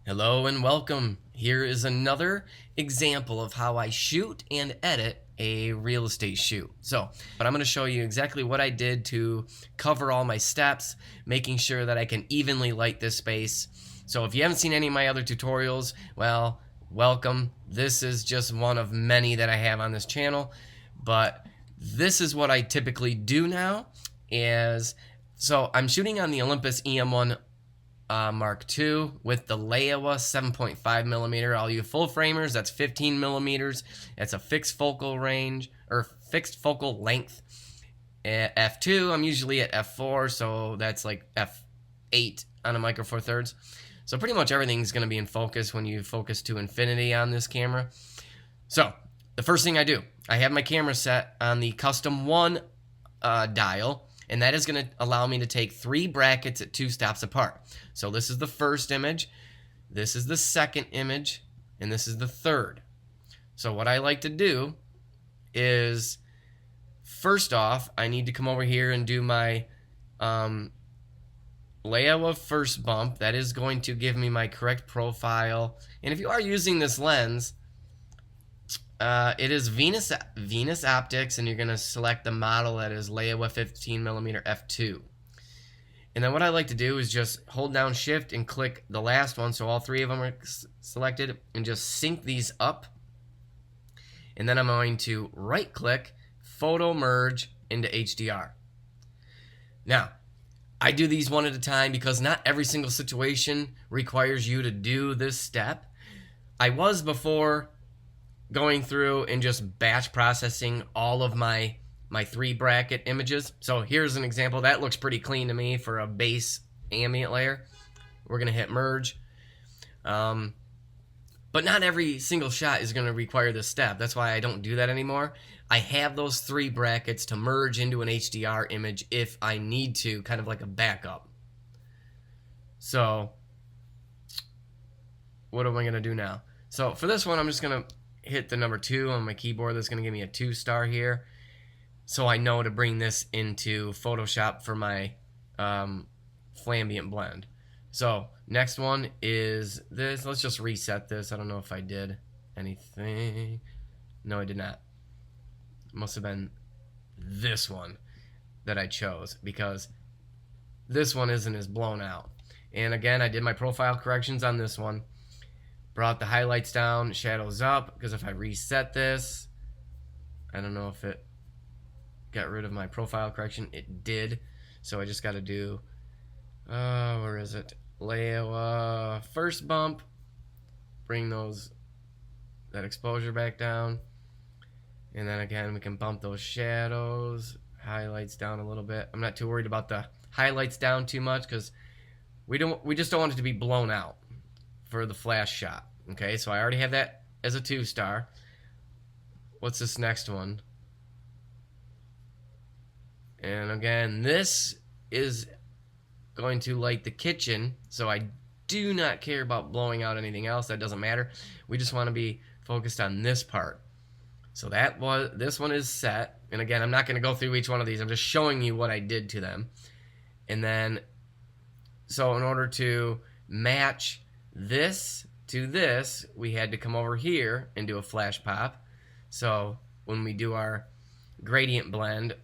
Hello and welcome. Here is another example of how I shoot and edit a real estate shoot. But I'm going to show you exactly what I did to cover all my steps, making sure that I can evenly light this space. So if you haven't seen any of my other tutorials, well, welcome. This is just one of many that I have on this channel, but this is what I typically do now. So I'm shooting on the Olympus EM1 Mark II with the Leiwa 7.5 millimeter. All you full framers, that's 15 millimeters. It's a fixed focal range or fixed focal length. At f2, I'm usually at f4, so that's like f8 on a Micro Four Thirds. So pretty much everything's going to be in focus when you focus to infinity on this camera. So the first thing I do, I have my camera set on the Custom 1 dial. And that is going to allow me to take 3 brackets at 2 stops apart. So this is the first image, this is the second image, and this is the third. So what I like to do is, first off, I need to come over here and do my layout of first bump. That is going to give me my correct profile. And if you are using this lens, it is Venus Optics, and you're going to select the model that is Leiwa 15mm f2. And then what I like to do is just hold down shift and click the last one, so all 3 of them are selected, and just sync these up. And then I'm going to right click, photo merge into HDR. Now, I do these one at a time because not every single situation requires you to do this step. I was before going through and just batch processing all of my 3 bracket images. So here's an example. That looks pretty clean to me for a base ambient layer. We're going to hit merge. But not every single shot is going to require this step. That's why I don't do that anymore. I have those 3 brackets to merge into an HDR image if I need to, kind of like a backup. So what am I going to do now? So for this one, I'm just going to hit the number 2 on my keyboard. That's going to give me a 2-star here, so I know to bring this into Photoshop for my Flambient blend. So next one is this. Let's just reset this. I don't know if I did anything. No, I did not. It must have been this one that I chose, because this one isn't as blown out. And again, I did my profile corrections on this one. Brought the highlights down, shadows up, because if I reset this, I don't know if it got rid of my profile correction. It did. So I just got to do, where is it? Leiwa first bump, bring that exposure back down. And then again, we can bump those shadows, highlights down a little bit. I'm not too worried about the highlights down too much, because we just don't want it to be blown out for the flash shot. Okay, so I already have that as a 2-star. What's this next one? And again, this is going to light the kitchen, so I do not care about blowing out anything else. That doesn't matter. We just want to be focused on this part. So this one is set. And again, I'm not going to go through each one of these. I'm just showing you what I did to them. And then, so in order to match this to this, we had to come over here and do a flash pop. So when we do our gradient blend,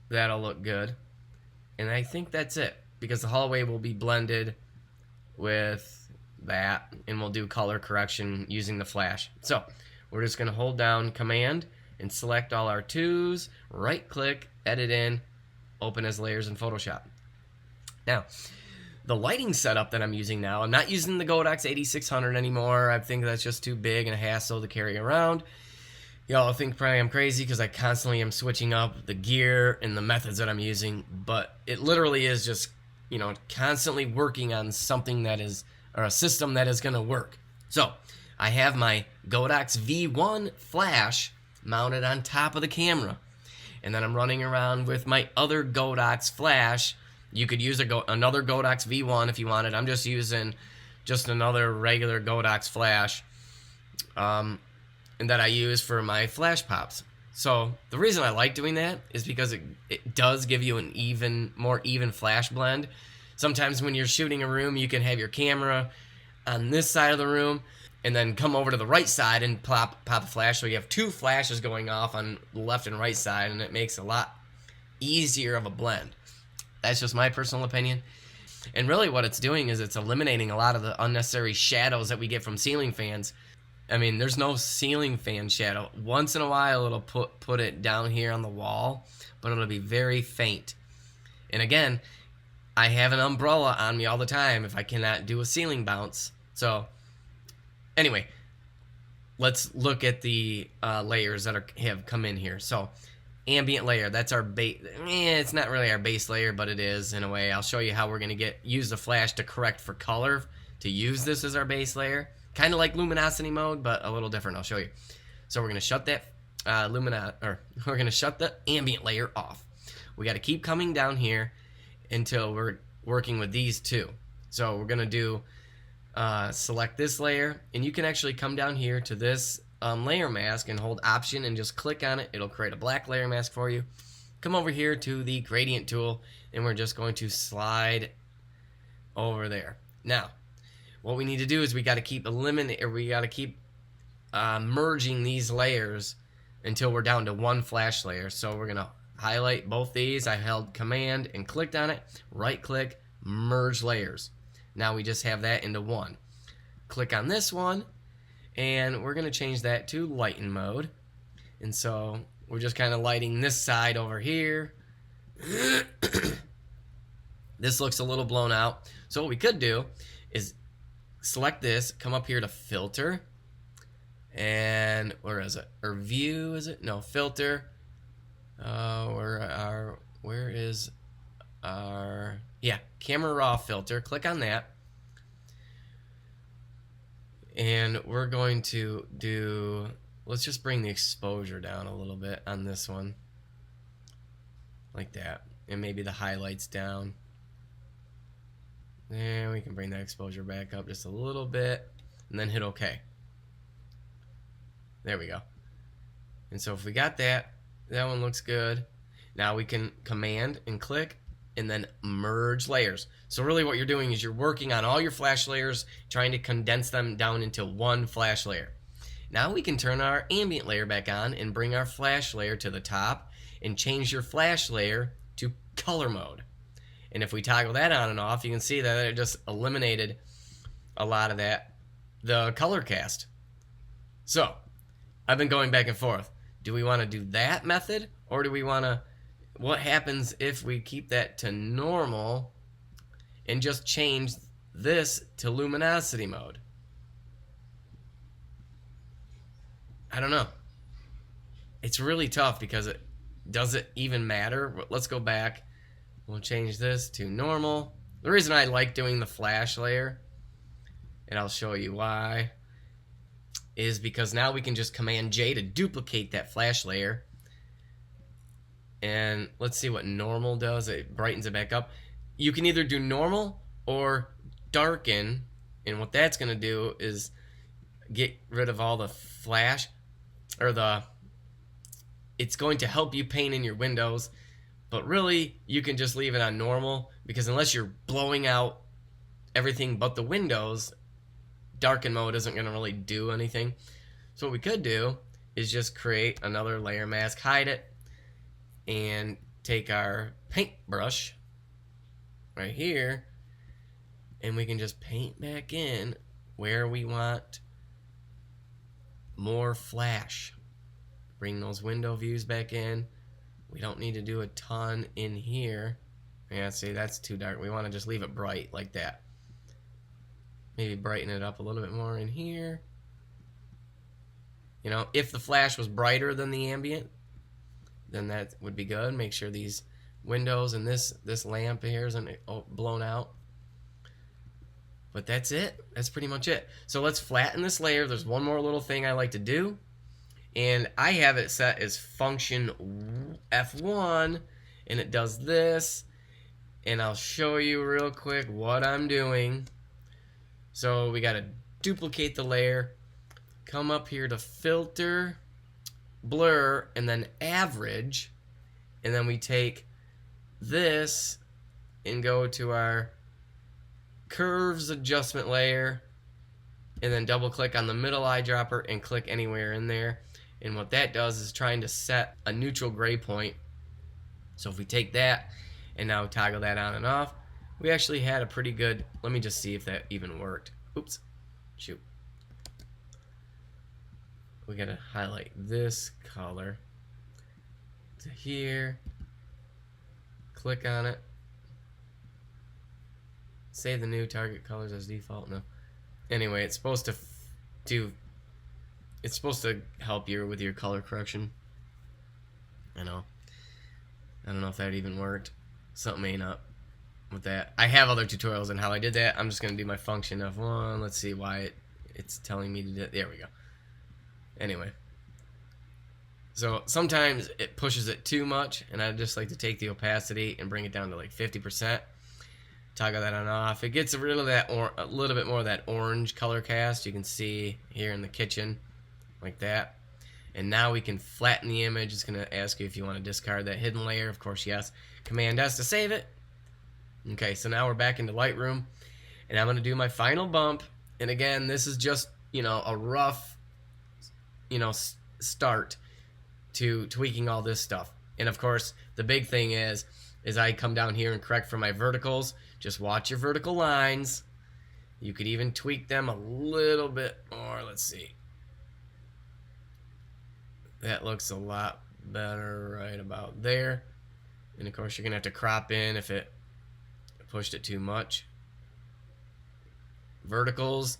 that'll look good. And I think that's it, because the hallway will be blended with that, and we'll do color correction using the flash. So we're just going to hold down Command and select all our 2s, right click, edit in, open as layers in Photoshop. Now, the lighting setup that I'm using now, I'm not using the Godox 8600 anymore. I think that's just too big and a hassle to carry around. Y'all think probably I'm crazy because I constantly am switching up the gear and the methods that I'm using, but it literally is just, constantly working on something that is, or a system that is going to work. So I have my Godox V1 flash mounted on top of the camera, and then I'm running around with my other Godox flash. You could use another Godox V1 if you wanted. I'm just using another regular Godox flash, and that I use for my flash pops. So the reason I like doing that is because it does give you an more even flash blend. Sometimes when you're shooting a room, you can have your camera on this side of the room and then come over to the right side and pop a flash. So you have two flashes going off on the left and right side, and it makes a lot easier of a blend. That's just my personal opinion. And really what it's doing is it's eliminating a lot of the unnecessary shadows that we get from ceiling fans. I mean, there's no ceiling fan shadow. Once in a while it'll put it down here on the wall, but it'll be very faint. And again, I have an umbrella on me all the time if I cannot do a ceiling bounce. So anyway, let's look at the layers that have come in here. So ambient layer, that's our base. It's not really our base layer, but it is in a way. I'll show you how we're going to use the flash to correct for color to use this as our base layer. Kind of like luminosity mode, but a little different. I'll show you. So we're going to shut that we're going to shut the ambient layer off. We got to keep coming down here until we're working with these two. So we're going to do select this layer, and you can actually come down here to this layer mask and hold option and just click on it. It'll create a black layer mask for you. Come over here to the gradient tool, and we're just going to slide over there. Now what we need to do is we got to keep merging these layers until we're down to one flash layer. So we're gonna highlight both these. I held command and clicked on it, right click, merge layers. Now we just have that into one. Click on this one, and we're gonna change that to lighten mode. And so we're just kind of lighting this side over here. This looks a little blown out. So what we could do is select this, come up here to filter, and where is it? Or view, is it? No, filter. Where is our, yeah, camera raw filter. Click on that. And we're going to do, let's just bring the exposure down a little bit on this one. Like that. And maybe the highlights down. And we can bring that exposure back up just a little bit, and then hit OK. There we go. And so if we got that, that one looks good. Now we can command and click and then merge layers. So really what you're doing is you're working on all your flash layers, trying to condense them down into one flash layer. Now we can turn our ambient layer back on and bring our flash layer to the top and change your flash layer to color mode. And if we toggle that on and off, you can see that it just eliminated a lot of the color cast. So I've been going back and forth. Do we want to do that method, or do we want to, what happens if we keep that to normal and just change this to luminosity mode? I don't know. It's really tough because does it even matter? Let's go back. We'll change this to normal. The reason I like doing the flash layer, and I'll show you why, is because now we can just Command J to duplicate that flash layer. And let's see what normal does. It brightens it back up. You can either do normal or darken, and what that's going to do is get rid of all the flash, or it's going to help you paint in your windows. But really, you can just leave it on normal, because unless you're blowing out everything but the windows, darken mode isn't going to really do anything. So what we could do is just create another layer mask, hide it, and take our paintbrush right here, and we can just paint back in where we want more flash. Bring those window views back in. We don't need to do a ton in here. Yeah, see, that's too dark. We want to just leave it bright like that. Maybe brighten it up a little bit more in here. You know, if the flash was brighter than the ambient, then that would be good. Make sure these windows and this lamp here isn't blown out. But that's it. That's pretty much it. So let's flatten this layer. There's one more little thing I like to do. And I have it set as function F1, and it does this. And I'll show you real quick what I'm doing. So we got to duplicate the layer, come up here to filter, blur, and then average. And then we take this and go to our curves adjustment layer, and then double click on the middle eyedropper and click anywhere in there. And what that does is trying to set a neutral gray point. So if we take that and now toggle that on and off, we actually had a pretty good, let me just see if that even worked. Oops, shoot. We gotta highlight this color to here, click on it, save the new target colors as default. No. Anyway, it's supposed to it's supposed to help you with your color correction. I don't know if that even worked. Something ain't up with that. I have other tutorials on how I did that. I'm just gonna do my function F1. Let's see why it's telling me to do it. There we go. Anyway, so sometimes it pushes it too much, and I just like to take the opacity and bring it down to like 50%. Toggle that on and off. It gets rid of that, or a little bit more of that orange color cast. You can see here in the kitchen, like that. And now we can flatten the image. It's going to ask you if you want to discard that hidden layer. Of course, yes. Command S to save it. Okay, so now we're back into Lightroom, and I'm going to do my final bump. And again, this is just, a rough, start to tweaking all this stuff. And of course, the big thing is I come down here and correct for my verticals. Just watch your vertical lines. You could even tweak them a little bit more. Let's see. That looks a lot better right about there. And of course, you're going to have to crop in if it pushed it too much. Verticals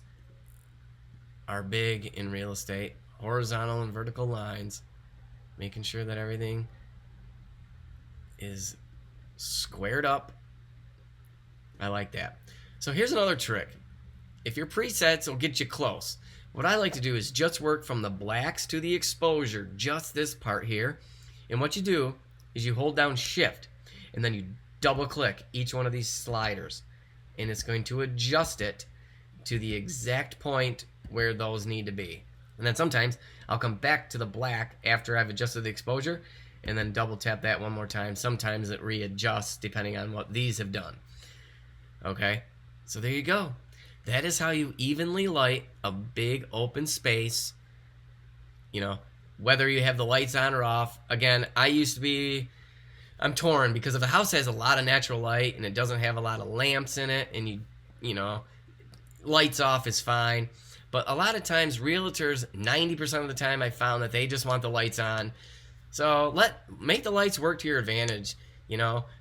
are big in real estate. Horizontal and vertical lines. Making sure that everything is squared up. I like that. So here's another trick. If your presets will get you close, what I like to do is just work from the blacks to the exposure, just this part here. And what you do is you hold down Shift, and then you double click each one of these sliders, and it's going to adjust it to the exact point where those need to be. And then sometimes I'll come back to the black after I've adjusted the exposure, and then double tap that one more time. Sometimes it readjusts depending on what these have done. Okay, so there you go. That is how you evenly light a big open space, whether you have the lights on or off. Again, I'm torn because if the house has a lot of natural light and it doesn't have a lot of lamps in it, and lights off is fine. But a lot of times, realtors, 90% of the time, I found that they just want the lights on. So make the lights work to your advantage.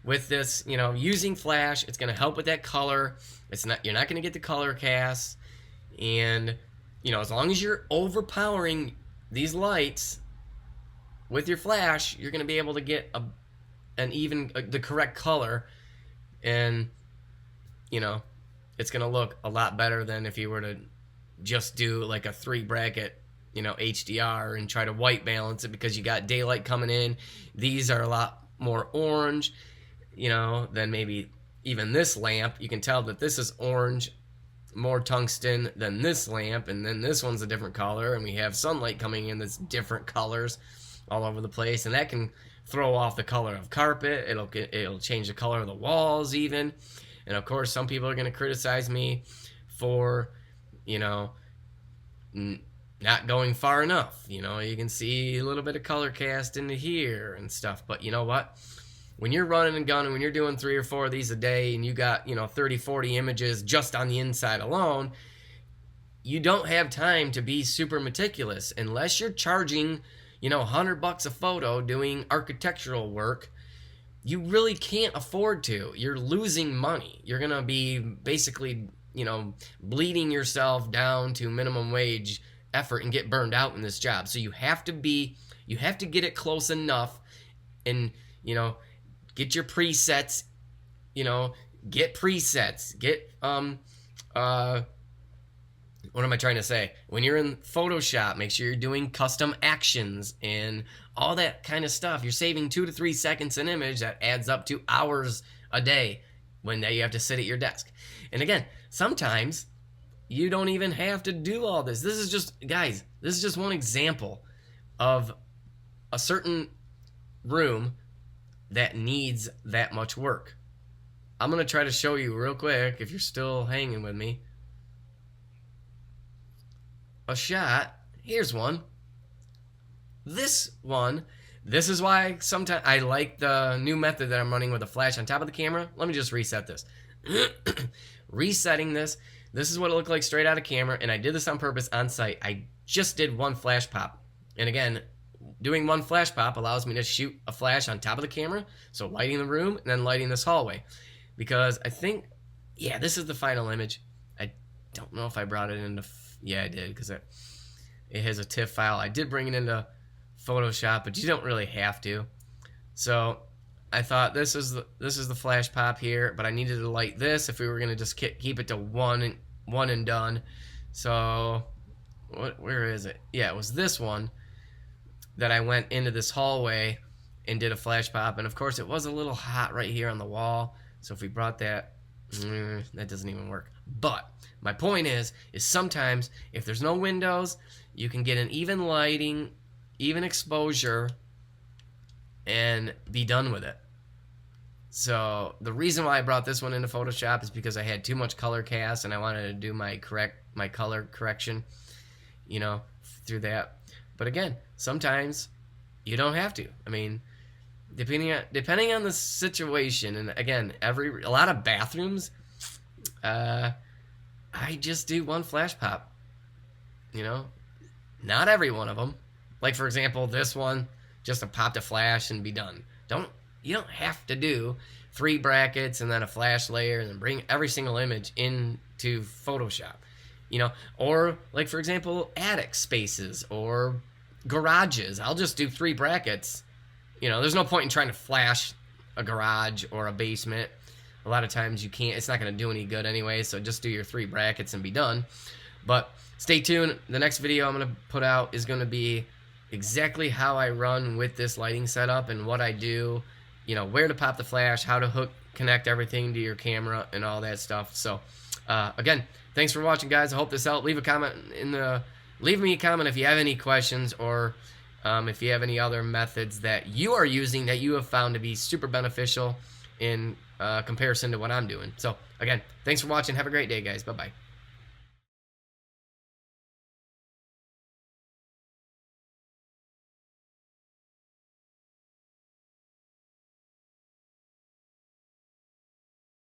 With this, using flash, it's going to help with that color. You're not going to get the color cast, and as long as you're overpowering these lights with your flash, you're going to be able to get the correct color, and it's going to look a lot better than if you were to just do like a 3 bracket HDR and try to white balance it, because you got daylight coming in. These are a lot more orange, than maybe even this lamp. You can tell that this is orange, more tungsten than this lamp, and then this one's a different color, and we have sunlight coming in that's different colors all over the place, and that can throw off the color of carpet. It'll change the color of the walls even. And of course, some people are going to criticize me for not going far enough. You can see a little bit of color cast into here and stuff. But you know what? When you're running and gunning, when you're doing 3 or 4 of these a day, and you got 30, 40 images just on the inside alone, you don't have time to be super meticulous unless you're charging $100 a photo doing architectural work. You really can't afford to. You're losing money. You're gonna be basically bleeding yourself down to minimum wage effort and get burned out in this job. So you have to get it close enough, and get your presets, get presets, get what am I trying to say? When you're in Photoshop, make sure you're doing custom actions and all that kind of stuff. You're saving 2 to 3 seconds an image. That adds up to hours a day when you have to sit at your desk. And again, sometimes you don't even have to do all this. This is just one example of a certain room that needs that much work. I'm going to try to show you real quick, if you're still hanging with me, a shot. Here's one. This is why sometimes I like the new method that I'm running with a flash on top of the camera. Let me just reset this. Resetting this. This is what it looked like straight out of camera, and I did this on purpose on site. I just did one flash pop. And again, doing one flash pop allows me to shoot a flash on top of the camera, so lighting the room and then lighting this hallway. Because I think, yeah, this is the final image. I don't know if I brought it into, yeah, I did, because it has a TIFF file. I did bring it into Photoshop, but you don't really have to. So I thought this is the flash pop here, but I needed to light this if we were gonna just keep it to one and done. So where is it? Yeah, it was this one that I went into this hallway and did a flash pop, and of course it was a little hot right here on the wall. So if we brought that, that doesn't even work. But my point is sometimes if there's no windows, you can get an even lighting, even exposure, and be done with it. So the reason why I brought this one into Photoshop is because I had too much color cast and I wanted to do my color correction, you know, through that. But again, sometimes you don't have to. I mean, depending on the situation, and again, a lot of bathrooms, I just do one flash pop. You know, not every one of them. Like for example, this one, just to pop the flash and be done. You don't have to do 3 brackets and then a flash layer and then bring every single image into Photoshop. You know, or like for example, attic spaces or garages. I'll just do 3 brackets. You know, there's no point in trying to flash a garage or a basement. A lot of times you can't, it's not going to do any good anyway, so just do your 3 brackets and be done. But stay tuned. The next video I'm going to put out is going to be exactly how I run with this lighting setup and what I do, you know, where to pop the flash, how to connect everything to your camera and all that stuff. So again, thanks for watching, guys. I hope this helped. Leave me a comment if you have any questions, or if you have any other methods that you are using that you have found to be super beneficial in comparison to what I'm doing. So again, thanks for watching. Have a great day, guys. Bye-bye.